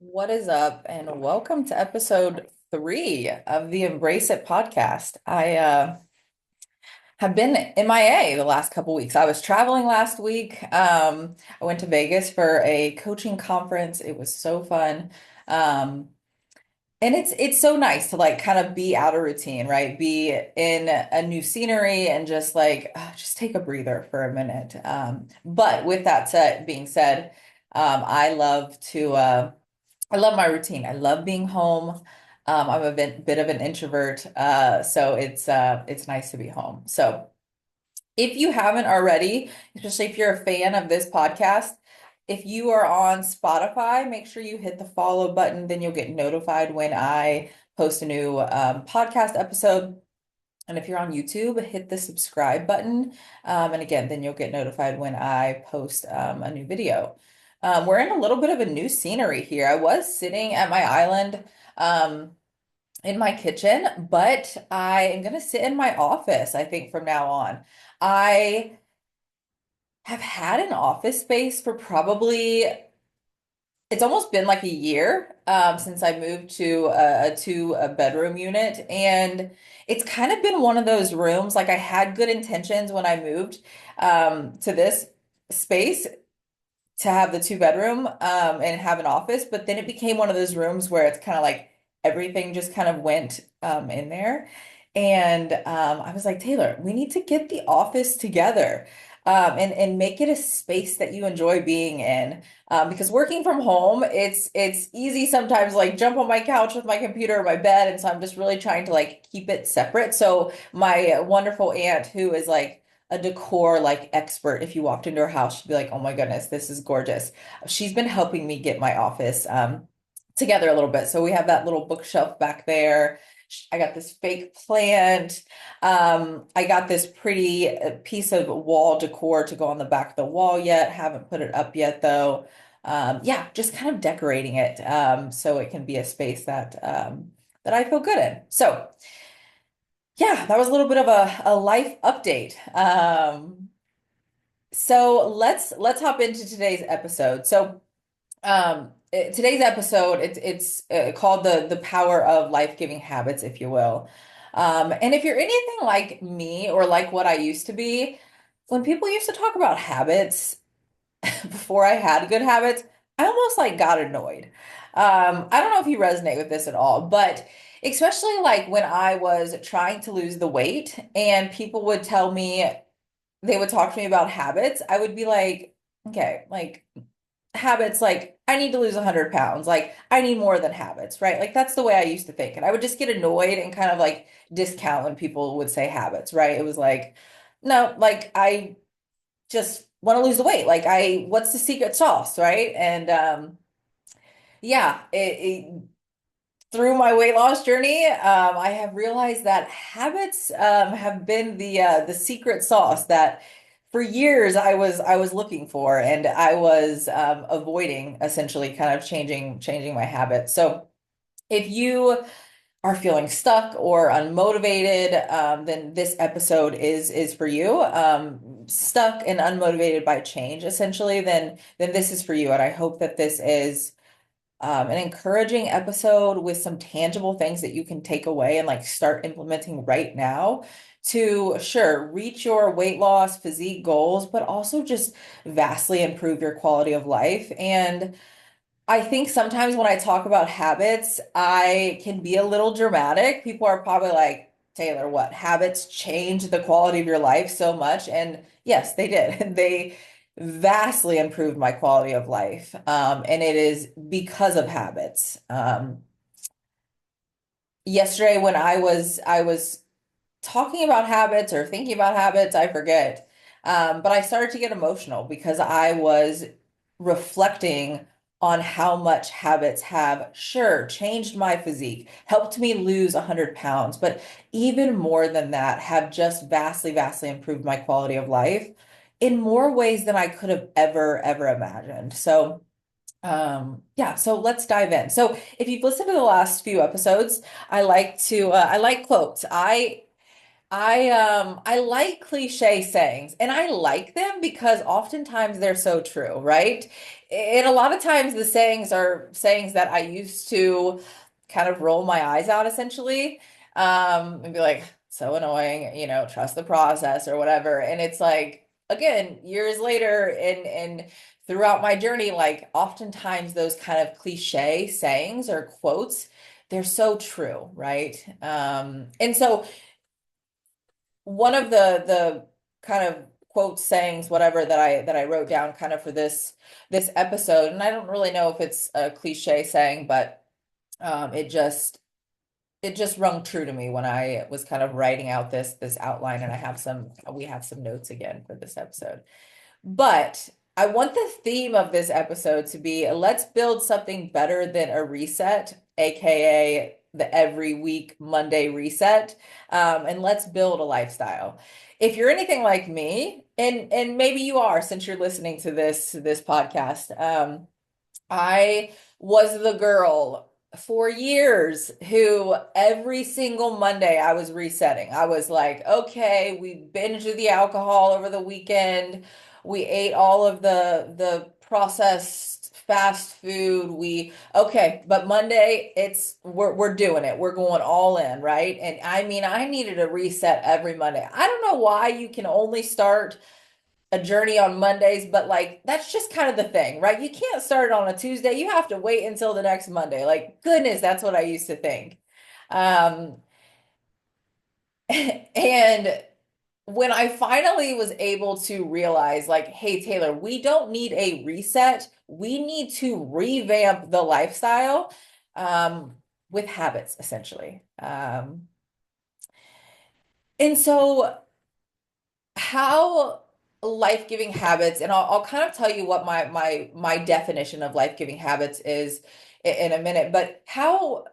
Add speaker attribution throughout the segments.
Speaker 1: What is up, and welcome to episode 3 of the Embrace It podcast. I have been MIA the last couple weeks. I was traveling last week. I went to Vegas for a coaching conference. It was so fun. Um, and it's so nice to like kind of be out of routine, right? Be in a new scenery and just like just take a breather for a minute. But with that being said, I love to I love my routine. I love being home. I'm a bit of an introvert, so it's nice to be home. So if you haven't already, especially if you're a fan of this podcast, if you are on Spotify, make sure you hit the follow button. Then you'll get notified when I post a new podcast episode. And if you're on YouTube, hit the subscribe button. And again, then you'll get notified when I post a new video. We're in a little bit of a new scenery here. I was sitting at my island in my kitchen, but I am going to sit in my office, I think, from now on. I have had an office space for probably it's almost been like a year since I moved to a two a bedroom unit, and it's kind of been one of those rooms. Like I had good intentions when I moved to this space to have the two bedroom and have an office, but then it became one of those rooms where it's kind of like everything just kind of went in there. And I was like, Taylor, we need to get the office together and make it a space that you enjoy being in. Because working from home, it's easy sometimes like jump on my couch with my computer or my bed. And so I'm just really trying to like keep it separate. So my wonderful aunt who is like a decor like expert. If you walked into her house, she'd be like, "Oh my goodness, this is gorgeous." She's been helping me get my office together a little bit. So we have that little bookshelf back there. I got this fake plant. I got this pretty piece of wall decor to go on the back of the wall yet. Haven't put it up yet though. Yeah, just kind of decorating it so it can be a space that I feel good in. So yeah, that was a little bit of a life update. So let's hop into today's episode. Today's episode it's called the power of life-giving habits, if you will. And if you're anything like me or like what I used to be, when people used to talk about habits before I had good habits, I almost like got annoyed. I don't know if you resonate with this at all, but especially like when I was trying to lose the weight and people would tell me they would talk to me about habits, I would be like, okay, like habits, like I need to lose 100 pounds. Like I need more than habits, right? Like that's the way I used to think. And I would just get annoyed and kind of like discount when people would say habits, right? It was like, no, like I just want to lose the weight. Like what's the secret sauce, right? And yeah, through my weight loss journey, I have realized that habits have been the secret sauce that for years I was looking for, and I was avoiding essentially kind of changing my habits. So if you are feeling stuck or unmotivated, then this episode is for you. Stuck and unmotivated by change, essentially, then this is for you. And I hope that this is an encouraging episode with some tangible things that you can take away and like start implementing right now to sure reach your weight loss physique goals, but also just vastly improve your quality of life. And I think sometimes when I talk about habits, I can be a little dramatic. People are probably like, Taylor, what? Habits change the quality of your life so much. And yes, they did. They vastly improved my quality of life. And it is because of habits. Yesterday when I was talking about habits or thinking about habits, I forget. But I started to get emotional because I was reflecting on how much habits have, sure, changed my physique, helped me lose 100 pounds, but even more than that, have just vastly improved my quality of life in more ways than I could have ever imagined. So, yeah, so let's dive in. So if you've listened to the last few episodes, I like quotes. I like cliche sayings and I like them because oftentimes they're so true, right? and a lot of times the sayings are sayings that I used to kind of roll my eyes out essentially, and be like, so annoying, trust the process or whatever. And it's like, again, years later and throughout my journey, like oftentimes those kind of cliche sayings or quotes, they're so true, right? And so one of the kind of quotes, sayings, whatever that I wrote down kind of for this episode, and I don't really know if it's a cliche saying, but it just rung true to me when I was kind of writing out this outline, and we have some notes again for this episode. But I want the theme of this episode to be let's build something better than a reset, aka the every week Monday reset. And let's build a lifestyle. If you're anything like me, and maybe you are since you're listening to this podcast, I was the girl for years who every single Monday I was resetting. I was like, okay, we binged the alcohol over the weekend. We ate all of the processed fast food. Okay, but Monday we're doing it. We're going all in, right? And I mean, I needed a reset every Monday. I don't know why you can only start a journey on Mondays, but like that's just kind of the thing, right? You can't start it on a Tuesday. You have to wait until the next Monday. Like, goodness, that's what I used to think. Um, and when I finally was able to realize, like, hey, Taylor, we don't need a reset. We need to revamp the lifestyle with habits, essentially. And so how life-giving habits, and I'll kind of tell you what my definition of life-giving habits is in a minute, but how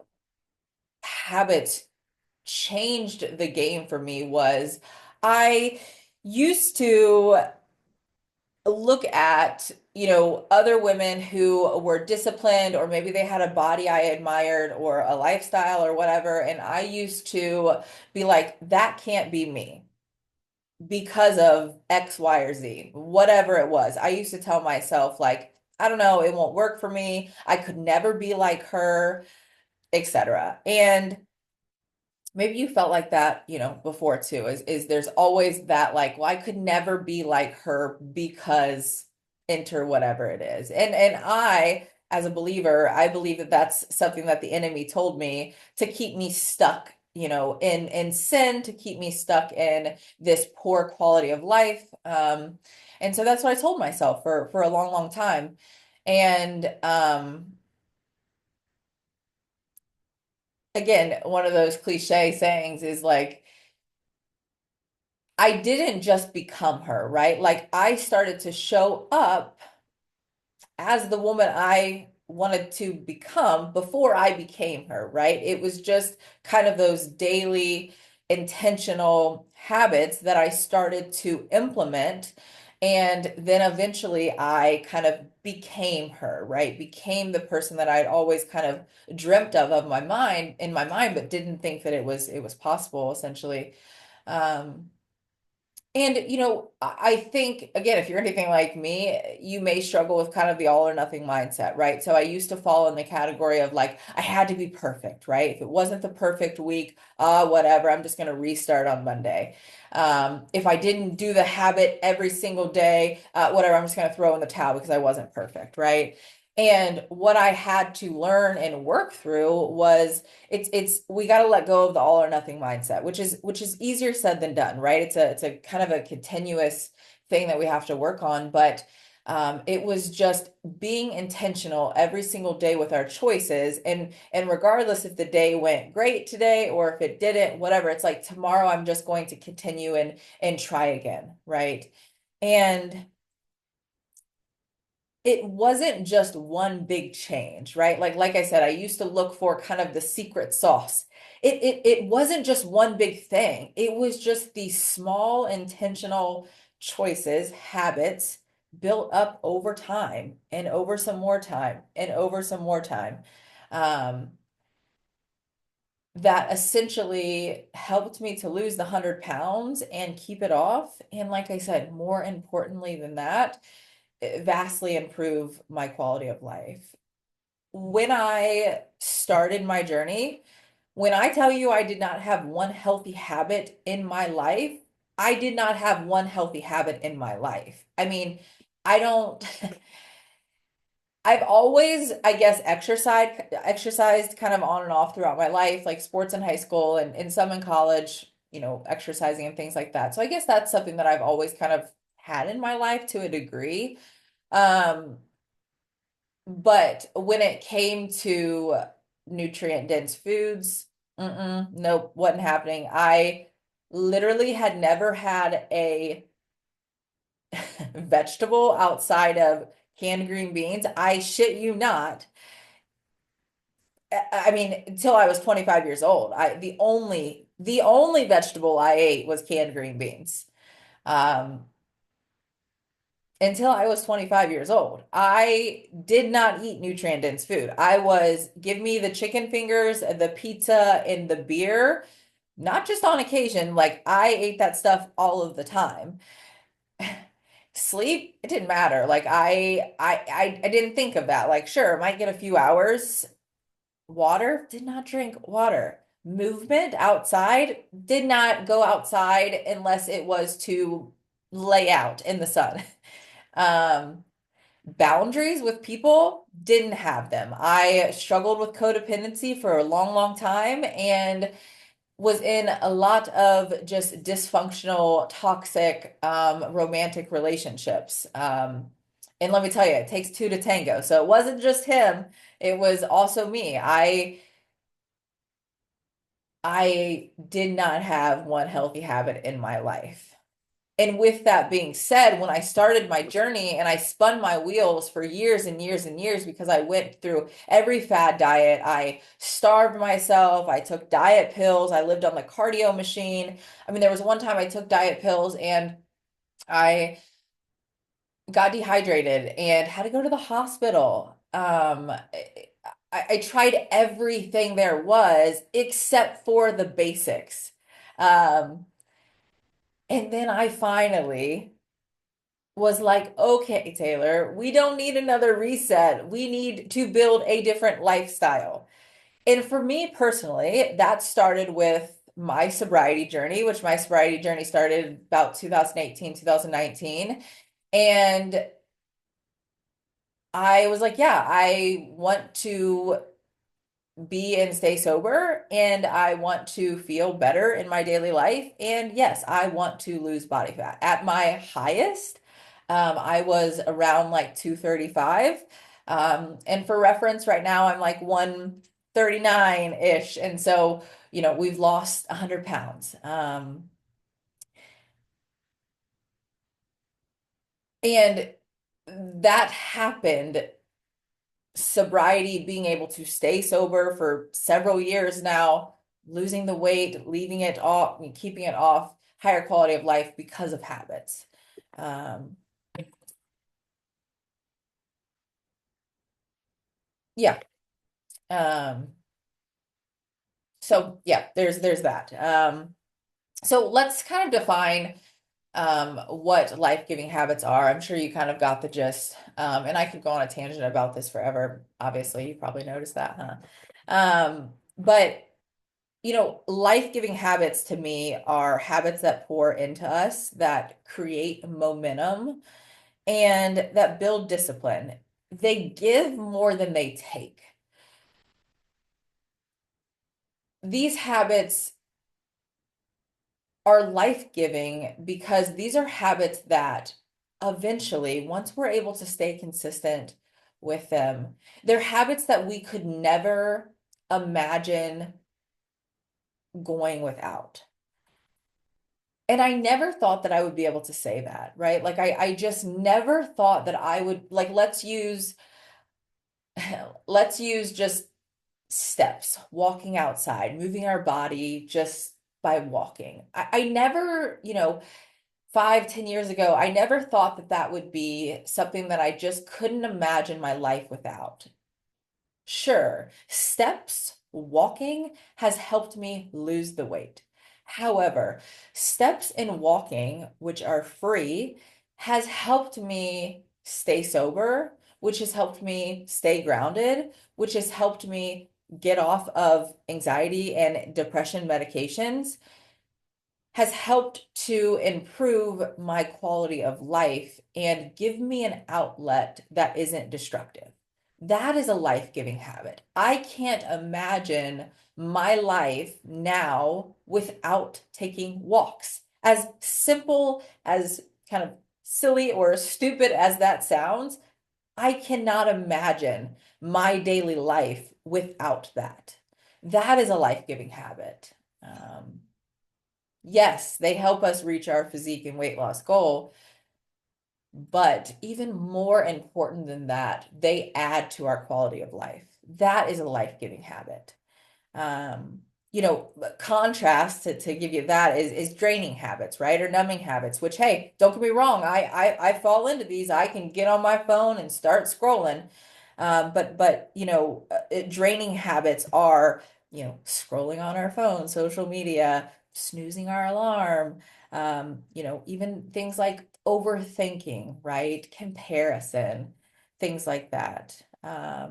Speaker 1: habits changed the game for me was I used to look at, other women who were disciplined, or maybe they had a body I admired or a lifestyle or whatever, and I used to be like, that can't be me because of X, Y, or Z, whatever it was. I used to tell myself, like, I don't know, it won't work for me. I could never be like her, etc. And maybe you felt like that, before too, is there's always that like, well, I could never be like her because enter whatever it is. And I, as a believer, I believe that that's something that the enemy told me to keep me stuck, in sin, to keep me stuck in this poor quality of life. And so that's what I told myself for a long, long time. And again, one of those cliche sayings is like, I didn't just become her, right? Like I started to show up as the woman I wanted to become before I became her, right? It was just kind of those daily intentional habits that I started to implement. And then eventually I kind of became her, right? Became the person that I'd always kind of dreamt of my mind, in my mind, but didn't think that it was possible, essentially. Um, and I think again, if you're anything like me, you may struggle with kind of the all or nothing mindset, right? So I used to fall in the category of like I had to be perfect, right? If it wasn't the perfect week, whatever, I'm just going to restart on Monday. If I didn't do the habit every single day, whatever, I'm just going to throw in the towel because I wasn't perfect, right? And what I had to learn and work through was it's we got to let go of the all or nothing mindset, which is easier said than done, right? It's a kind of a continuous thing that we have to work on, but it was just being intentional every single day with our choices, and regardless if the day went great today or if it didn't, whatever, it's like tomorrow I'm just going to continue and try again, right? And it wasn't just one big change, right? Like I said, I used to look for kind of the secret sauce. It wasn't just one big thing. It was just these small intentional choices, habits built up over time and over some more time and over some more time. Um, that essentially helped me to lose the 100 pounds and keep it off. And like I said, more importantly than that, vastly improve my quality of life. When I started my journey, when I tell you I did not have one healthy habit in my life, I did not have one healthy habit in my life. I mean, I don't I've always, I guess, exercised kind of on and off throughout my life, like sports in high school and some in college, exercising and things like that. So I guess that's something that I've always kind of had in my life to a degree. Um, but when it came to nutrient dense foods, nope, wasn't happening. I literally had never had a vegetable outside of canned green beans. I shit you not. I mean, until I was 25 years old, the only vegetable I ate was canned green beans. Um, until I was 25 years old. I did not eat nutrient dense food. I was give me the chicken fingers, the pizza, and the beer, not just on occasion. Like I ate that stuff all of the time. Sleep, it didn't matter. Like I didn't think of that. Like, sure, I might get a few hours. Water, did not drink water. Movement outside, did not go outside unless it was to lay out in the sun. Um, Boundaries with people, didn't have them. I struggled with codependency for a long, long time and was in a lot of just dysfunctional, toxic, romantic relationships. And let me tell you, it takes two to tango. So it wasn't just him, it was also me. I did not have one healthy habit in my life. And with that being said, when I started my journey and I spun my wheels for years and years and years because I went through every fad diet, I starved myself, I took diet pills, I lived on the cardio machine. I mean, there was one time I took diet pills and I got dehydrated and had to go to the hospital. I tried everything there was except for the basics. Um, and then I finally was like, okay, Taylor, we don't need another reset. We need to build a different lifestyle. And for me personally, that started with my sobriety journey, which my sobriety journey started about 2018, 2019. And I was like, yeah, I want to be and stay sober and I want to feel better in my daily life. And yes, I want to lose body fat. At my highest, I was around like 235. And for reference, right now I'm like 139-ish. And so, we've lost 100 pounds. And that happened sobriety, being able to stay sober for several years now, losing the weight, leaving it off, keeping it off, higher quality of life because of habits. Um, yeah. Um, so yeah, there's that. So let's kind of define what life-giving habits are. I'm sure you kind of got the gist. And I could go on a tangent about this forever. Obviously, you probably noticed that, huh? But life-giving habits to me are habits that pour into us, that create momentum, and that build discipline. They give more than they take. These habits are life-giving because these are habits that eventually, once we're able to stay consistent with them, they're habits that we could never imagine going without. And I never thought that I would be able to say that, right? Like I just never thought that I would like let's use just steps, walking outside, moving our body just by walking. I never, 5, 10 years ago, I never thought that that would be something that I just couldn't imagine my life without. Sure, steps, walking has helped me lose the weight. However, steps in walking, which are free, has helped me stay sober, which has helped me stay grounded, which has helped me get off of anxiety and depression medications, has helped to improve my quality of life and give me an outlet that isn't destructive. That is a life-giving habit. I can't imagine my life now without taking walks. As simple, as kind of silly or stupid as that sounds, I cannot imagine my daily life without that. That is a life-giving habit. Yes, they help us reach our physique and weight loss goal, but even more important than that, they add to our quality of life. That is a life-giving habit. Um, Contrast to give you that is draining habits, right? Or numbing habits, which, hey, don't get me wrong, I fall into these. I can get on my phone and start scrolling. But draining habits are, scrolling on our phone, social media, snoozing our alarm, even things like overthinking, right? Comparison, things like that. I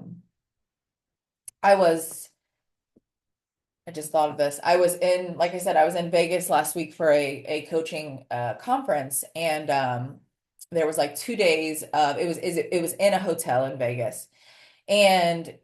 Speaker 1: was I just thought of this. Like I said, I was in Vegas last week for a coaching conference, and there was like 2 days of it was in a hotel in Vegas, and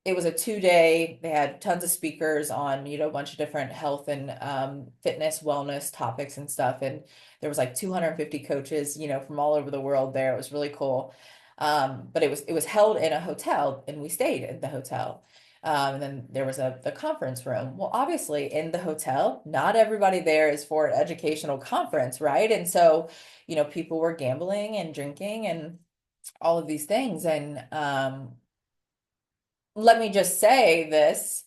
Speaker 1: it was a 2 day. They had tons of speakers on, a bunch of different health and fitness, wellness topics and stuff. And there was like 250 coaches, from all over the world there. It was really cool. But it was held in a hotel, and we stayed in the hotel. And then there was the conference room. Well, obviously in the hotel, not everybody there is for an educational conference, right? And so, people were gambling and drinking and all of these things. And let me just say this,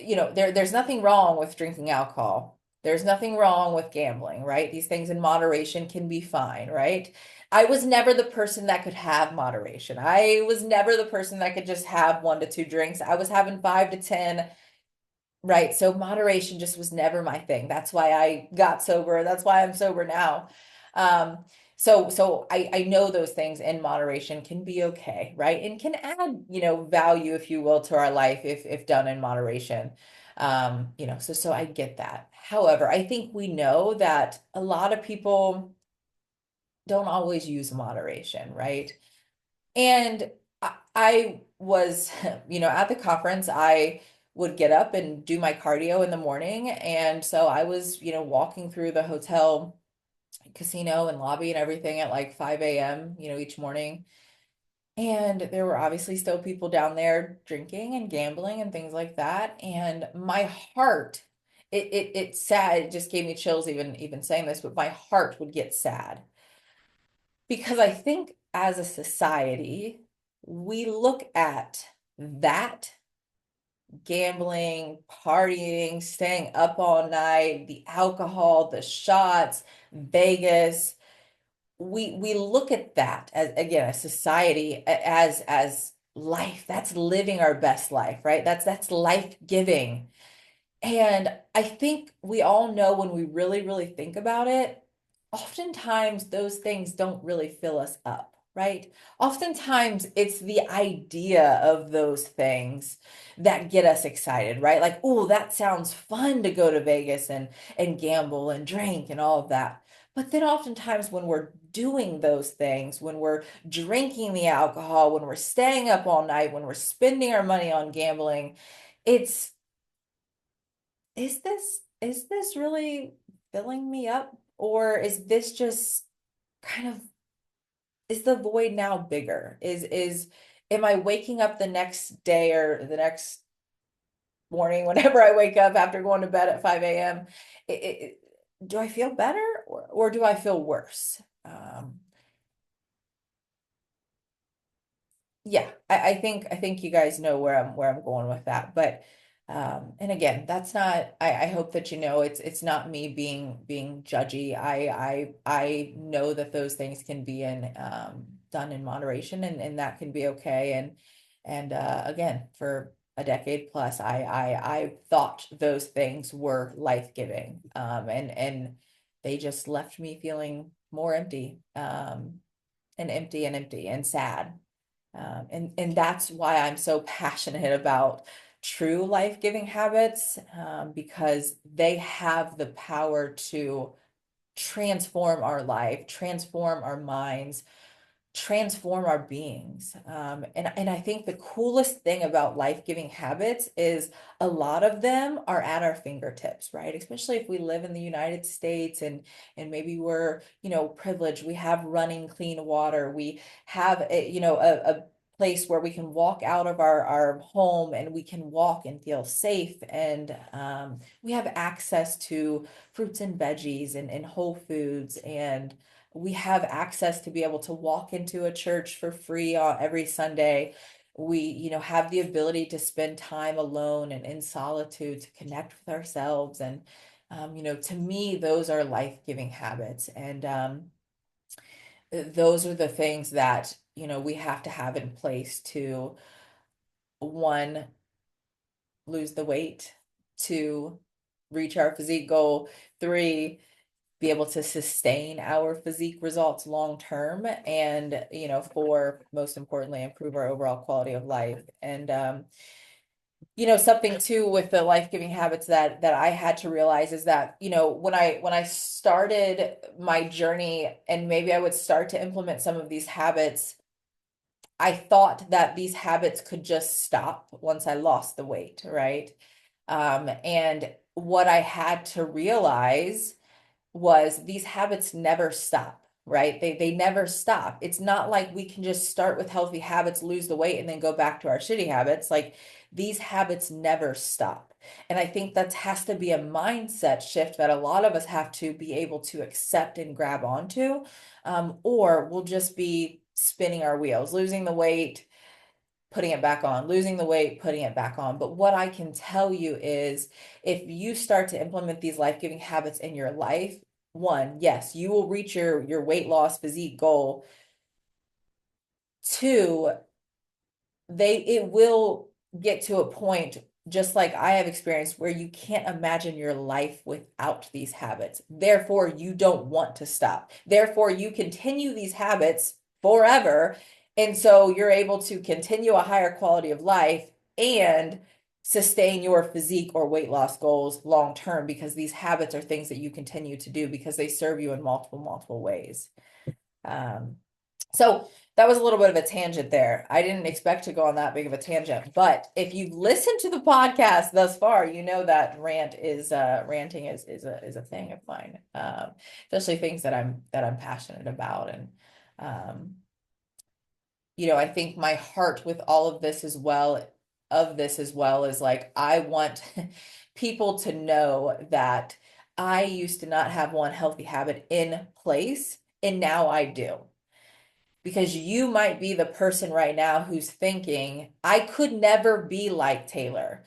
Speaker 1: there's nothing wrong with drinking alcohol. There's nothing wrong with gambling, right? These things in moderation can be fine, right? I was never the person that could have moderation. I was never the person that could just have 1 to 2 drinks. I was having 5 to 10. Right. So moderation just was never my thing. That's why I got sober. That's why I'm sober now. Um, so I know those things in moderation can be okay, right? And can add, value, if you will, to our life if done in moderation. So I get that. However, I think we know that a lot of people don't always use moderation, right? And I was, at the conference, I would get up and do my cardio in the morning. And so I was, walking through the hotel casino and lobby and everything at like 5 a.m., each morning. And there were obviously still people down there drinking and gambling and things like that. And my heart, it's sad. It just gave me chills even saying this, but my heart would get sad because I think as a society, we look at that gambling, partying, staying up all night, the alcohol, the shots, Vegas. We look at that as, again, a society as life. That's living our best life, right? That's life-giving. And I think we all know when we really, really think about it, oftentimes those things don't really fill us up, right? Oftentimes it's the idea of those things that get us excited, right? Like, oh, that sounds fun to go to Vegas and gamble and drink and all of that. But then oftentimes when we're doing those things, when we're drinking the alcohol, when we're staying up all night, when we're spending our money on gambling, it's is this really filling me up, or is this just kind of, is the void now bigger? Is am I waking up the next day or the next morning whenever I wake up after going to bed at 5 a.m. Do I feel better, or do I feel worse? Yeah, I think you guys know where I'm going with that. But and again, that's not, I hope that it's not me being judgy. I know that those things can be done in moderation, and that can be okay. And again, for a decade plus, I thought those things were life-giving. And they just left me feeling more empty. and empty and sad. And that's why I'm so passionate about true life-giving habits, because they have the power to transform our life, transform our minds, transform our beings. And I think the coolest thing about life-giving habits is a lot of them are at our fingertips, right? Especially if we live in the United States and maybe we're, privileged. We have running clean water. We have a place where we can walk out of our home and we can walk and feel safe. And we have access to fruits and veggies and whole foods, and we have access to be able to walk into a church for free on every Sunday. We, have the ability to spend time alone and in solitude to connect with ourselves. And, to me, those are life-giving habits. And those are the things that, we have to have in place to, one, lose the weight, two, reach our physique goal, three, be able to sustain our physique results long term, and for most importantly, improve our overall quality of life. And something too with the life-giving habits that I had to realize is that, when I started my journey and maybe I would start to implement some of these habits, I thought that these habits could just stop once I lost the weight, right? And what I had to realize was these habits never stop, right? They never stop. It's not like we can just start with healthy habits, lose the weight, and then go back to our shitty habits. Like, these habits never stop. And I think that has to be a mindset shift that a lot of us have to be able to accept and grab onto, or we'll just be spinning our wheels, losing the weight, putting it back on, losing the weight, putting it back on. But what I can tell you is if you start to implement these life-giving habits in your life, one, yes, you will reach your weight loss physique goal. Two, it will get to a point, just like I have experienced, where you can't imagine your life without these habits. Therefore, you don't want to stop. Therefore, you continue these habits forever. And so you're able to continue a higher quality of life and sustain your physique or weight loss goals long term, because these habits are things that you continue to do because they serve you in multiple ways. Um, so that was a little bit of a tangent there. I didn't expect to go on that big of a tangent, but if you've listened to the podcast thus far, you know that ranting is a thing of mine. Especially things that I'm passionate about. And um, I think my heart with all of this as well is like, I want people to know that I used to not have one healthy habit in place, and now I do. Because you might be the person right now who's thinking, I could never be like Taylor.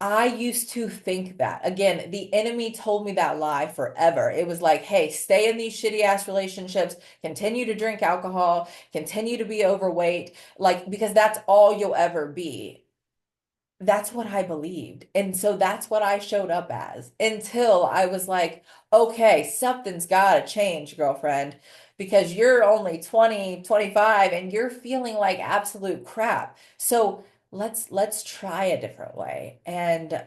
Speaker 1: I used to think that. Again, the enemy told me that lie forever. It was like, hey, stay in these shitty ass relationships, continue to drink alcohol, continue to be overweight, like, because that's all you'll ever be. That's what I believed. And so that's what I showed up as until I was like, okay, something's got to change, girlfriend, because you're only 20, 25, and you're feeling like absolute crap. So let's try a different way. And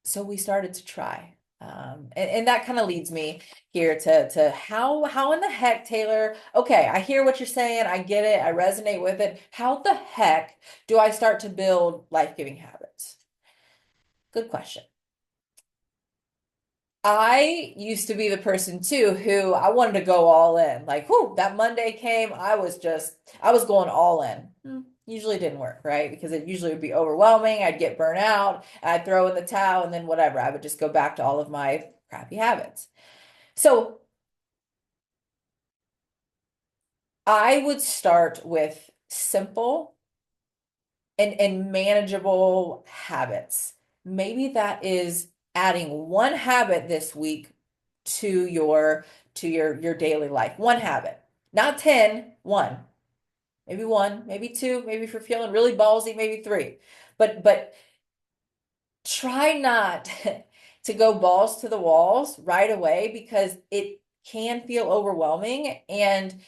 Speaker 1: so we started to try. And that kind of leads me here to how in the heck, Taylor, okay, I hear what you're saying. I get it. I resonate with it. How the heck do I start to build life-giving habits? Good question. I used to be the person too who I wanted to go all in. Like, whoo, that Monday came, I was going all in. Usually didn't work, right? Because it usually would be overwhelming. I'd get burnt out, I'd throw in the towel, and then whatever. I would just go back to all of my crappy habits. So I would start with simple and manageable habits. Maybe that is adding one habit this week to your daily life. One habit. Not 10, one. Maybe one, maybe two, maybe if you're feeling really ballsy, maybe three. But try not to go balls to the walls right away, because it can feel overwhelming. And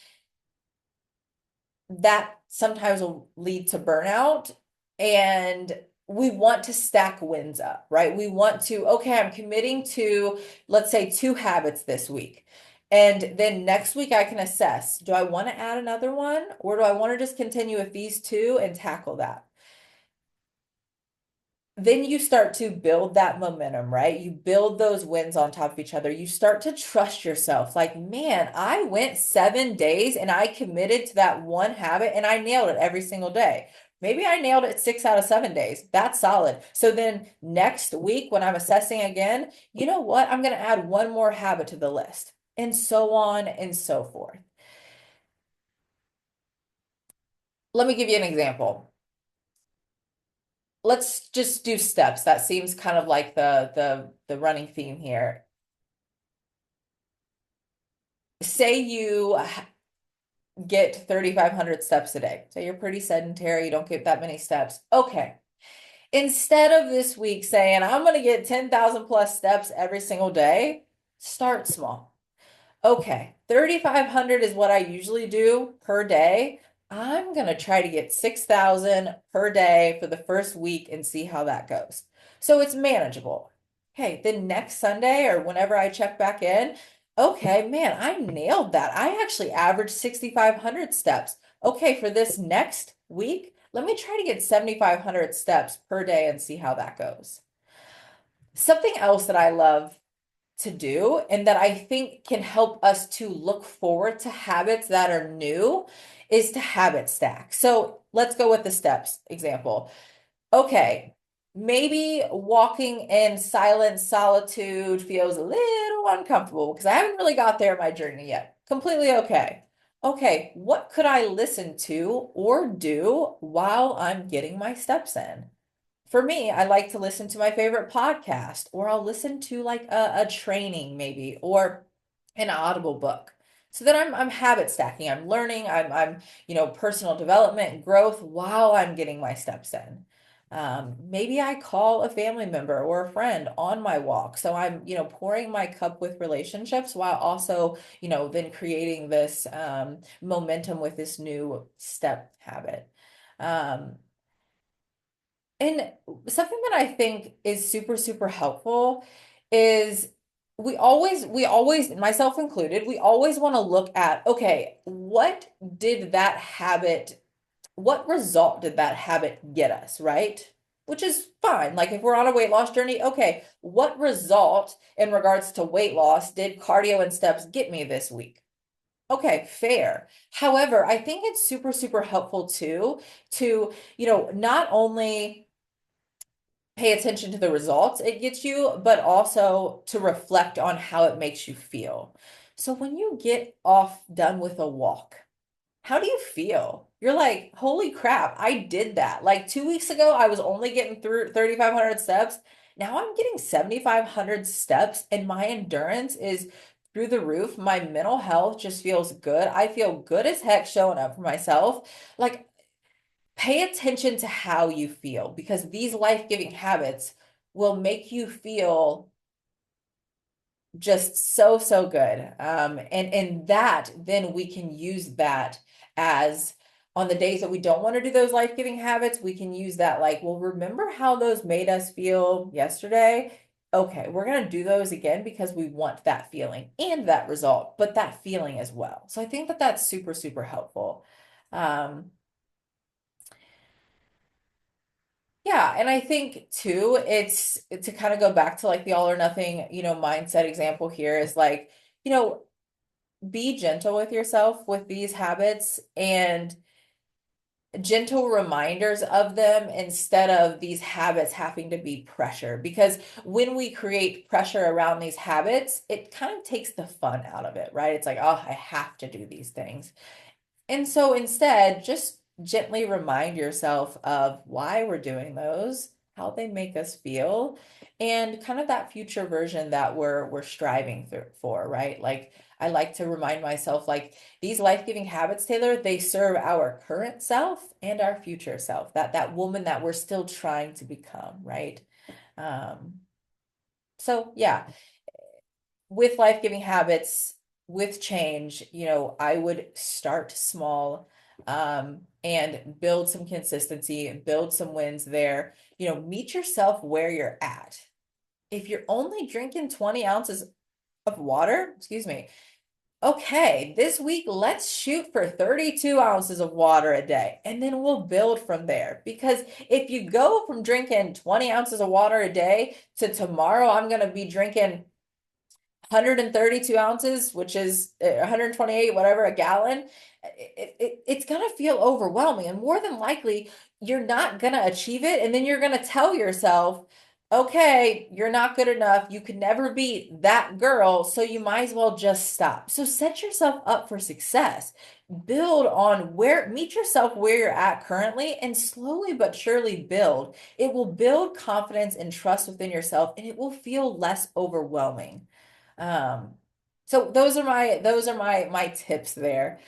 Speaker 1: that sometimes will lead to burnout. And we want to stack wins up, right? We want to, okay, I'm committing to, let's say, two habits this week. And then next week I can assess, do I want to add another one or do I want to just continue with these two and tackle that? Then you start to build that momentum, right? You build those wins on top of each other. You start to trust yourself. Like, man, I went 7 days and I committed to that one habit and I nailed it every single day. Maybe I nailed it 6 out of 7 days. That's solid. So then next week, when I'm assessing again, you know what? I'm going to add one more habit to the list, and so on and so forth. Let me give you an example. Let's just do steps. That seems kind of like the running theme here. Say you get 3,500 steps a day. So you're pretty sedentary, you don't get that many steps. Okay. Instead of this week saying, I'm going to get 10,000 plus steps every single day, start small. Okay, 3,500 is what I usually do per day. I'm going to try to get 6,000 per day for the first week and see how that goes. So it's manageable. Okay, then next Sunday or whenever I check back in, okay, man, I nailed that. I actually averaged 6,500 steps. Okay, for this next week, let me try to get 7,500 steps per day and see how that goes. Something else that I love to do and that I think can help us to look forward to habits that are new is to habit stack. So let's go with the steps example. Okay, maybe walking in silent solitude feels a little uncomfortable because I haven't really got there in my journey yet. Completely okay. Okay, what could I listen to or do while I'm getting my steps in? For me, I like to listen to my favorite podcast, or I'll listen to like a training maybe, or an Audible book. So that I'm habit stacking. I'm learning, personal development, growth while I'm getting my steps in. Maybe I call a family member or a friend on my walk. So I'm, pouring my cup with relationships while also, then creating this momentum with this new step habit. Um, and something that I think is super, super helpful is myself included, we always want to look at, okay, did that habit, what result did that habit get us, right? Which is fine. Like if we're on a weight loss journey, okay, what result in regards to weight loss did cardio and steps get me this week? Okay, fair. However, I think it's super, super helpful too to, not only pay attention to the results it gets you, but also to reflect on how it makes you feel. So when you get off done with a walk, how do you feel? You're like, holy crap, I did that. Like 2 weeks ago, I was only getting through 3,500 steps. Now I'm getting 7,500 steps, and my endurance is through the roof. My mental health just feels good. I feel good as heck showing up for myself. Like, pay attention to how you feel because these life-giving habits will make you feel just so, so good. And that then we can use that as on the days that we don't want to do those life-giving habits, we can use that like, well, remember how those made us feel yesterday? Okay, we're going to do those again because we want that feeling and that result, but that feeling as well. So I think that that's super, super helpful. Um, Yeah, and I think too, it's to kind of go back to like the all or nothing, mindset example here is like, you know, be gentle with yourself with these habits and gentle reminders of them instead of these habits having to be pressure. Because when we create pressure around these habits, it kind of takes the fun out of it, right? It's like, oh, I have to do these things. And so instead, just gently remind yourself of why we're doing those, how they make us feel, and kind of that future version that we're striving for, right? Like I like to remind myself like these life-giving habits, Taylor, they serve our current self and our future self, that woman that we're still trying to become, right? Um, so yeah, with life-giving habits, with change, I would start small. and build some consistency, build some wins there. Meet yourself where you're at. If you're only drinking 20 ounces of water, excuse me, okay, this week let's shoot for 32 ounces of water a day, and then we'll build from there. Because if you go from drinking 20 ounces of water a day to tomorrow, I'm going to be drinking 132 ounces, which is 128, whatever, a gallon, it's going to feel overwhelming. And more than likely, you're not going to achieve it. And then you're going to tell yourself, okay, you're not good enough. You could never beat that girl. So you might as well just stop. So set yourself up for success. Build on meet yourself where you're at currently and slowly but surely build. It will build confidence and trust within yourself, and it will feel less overwhelming. Um, so those are my tips there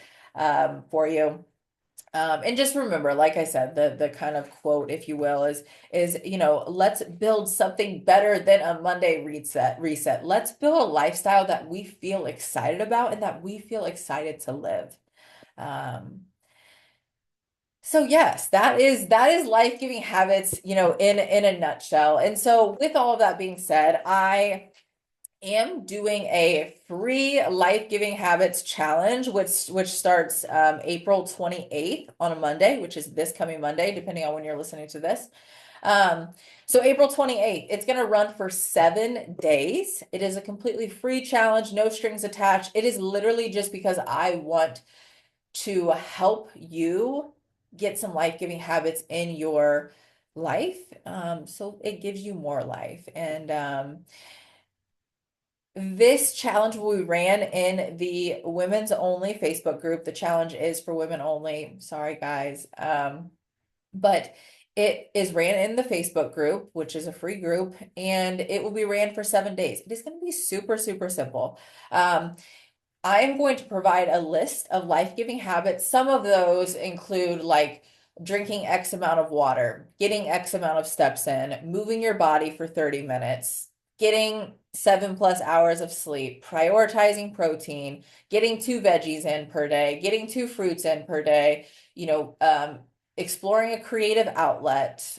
Speaker 1: for you. And just remember, like I said, the kind of quote, if you will, is let's build something better than a Monday reset. Let's build a lifestyle that we feel excited about and that we feel excited to live. Um, so yes, that is life-giving habits, in a nutshell. And so with all of that being said, I am doing a free life-giving habits challenge, which starts April 28th on a Monday, which is this coming Monday, depending on when you're listening to this. Um, so April 28th, it's going to run for 7 days. It is a completely free challenge, no strings attached. It is literally just because I want to help you get some life-giving habits in your life. So it gives you more life. And this challenge will be ran in the women's only Facebook group. The challenge is for women only. Sorry, guys. But it is ran in the Facebook group, which is a free group, and it will be ran for 7 days. It is going to be super, super simple. I am going to provide a list of life-giving habits. Some of those include like drinking X amount of water, getting X amount of steps in, moving your body for 30 minutes, getting 7+ hours of sleep, prioritizing protein, getting 2 veggies in per day, getting 2 fruits in per day, exploring a creative outlet,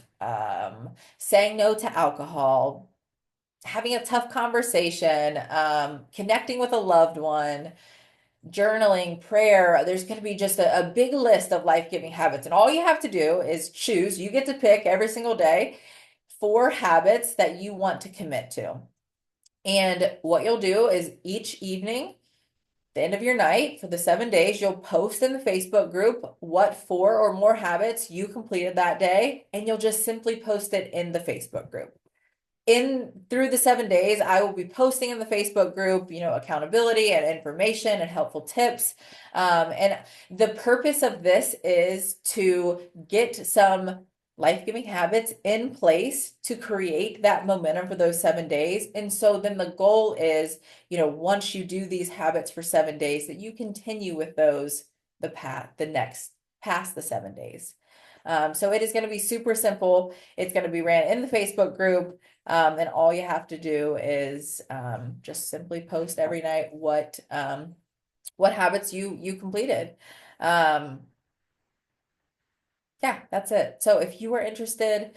Speaker 1: saying no to alcohol, having a tough conversation, connecting with a loved one, journaling, prayer. There's going to be just a big list of life-giving habits. And all you have to do is choose. You get to pick every single day 4 habits that you want to commit to. And what you'll do is each evening, the end of your night for the 7 days, you'll post in the Facebook group what 4 or more habits you completed that day, and you'll just simply post it in the Facebook group. In through the 7 days, I will be posting in the Facebook group, accountability and information and helpful tips. And the purpose of this is to get some life-giving habits in place to create that momentum for those 7 days. And so then the goal is, once you do these habits for 7 days, that you continue with those the next past the 7 days. So it is going to be super simple. It's going to be ran in the Facebook group. And all you have to do is just simply post every night what habits you completed. Um, yeah, that's it. So if you are interested,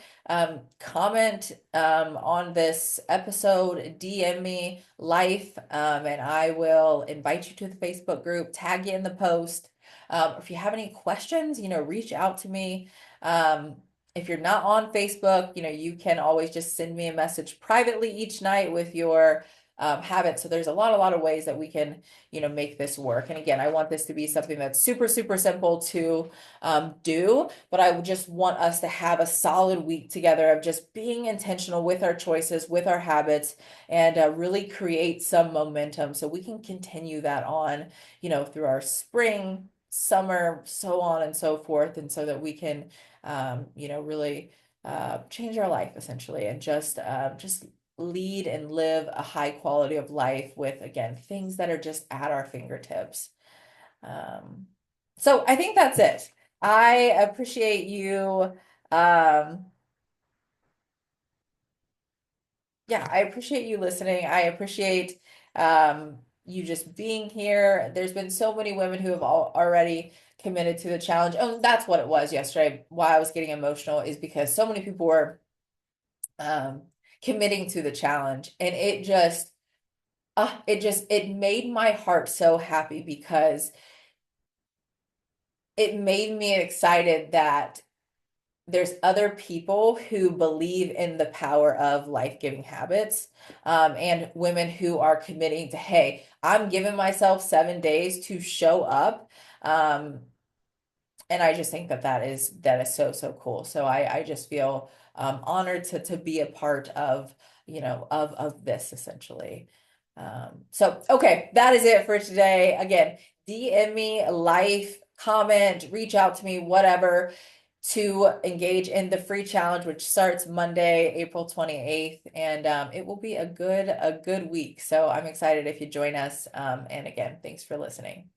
Speaker 1: comment on this episode, DM me life, and I will invite you to the Facebook group, tag you in the post. If you have any questions, reach out to me. If you're not on Facebook, you can always just send me a message privately each night with your habits. So there's a lot of ways that we can, make this work. And again, I want this to be something that's super, super simple to do, but I would just want us to have a solid week together of just being intentional with our choices, with our habits, and really create some momentum so we can continue that on, through our spring, summer, so on and so forth, and so that we can, really change our life essentially, and just lead and live a high quality of life with, again, things that are just at our fingertips. Um, so I think that's it. I appreciate you. Um, yeah, I appreciate you listening. I appreciate you just being here. There's been so many women who have already committed to the challenge. Oh, that's what it was yesterday. Why I was getting emotional is because so many people were um committing to the challenge, and it made my heart so happy because it made me excited that there's other people who believe in the power of life-giving habits, and women who are committing to, hey, I'm giving myself 7 days to show up. Um, and I just think that that is so, so cool. So I just feel honored to be a part of, of this essentially. So okay, that is it for today. Again, DM me, life, comment, reach out to me, whatever, to engage in the free challenge, which starts Monday, April 28th, and it will be a good week. So I'm excited if you join us. And again, thanks for listening.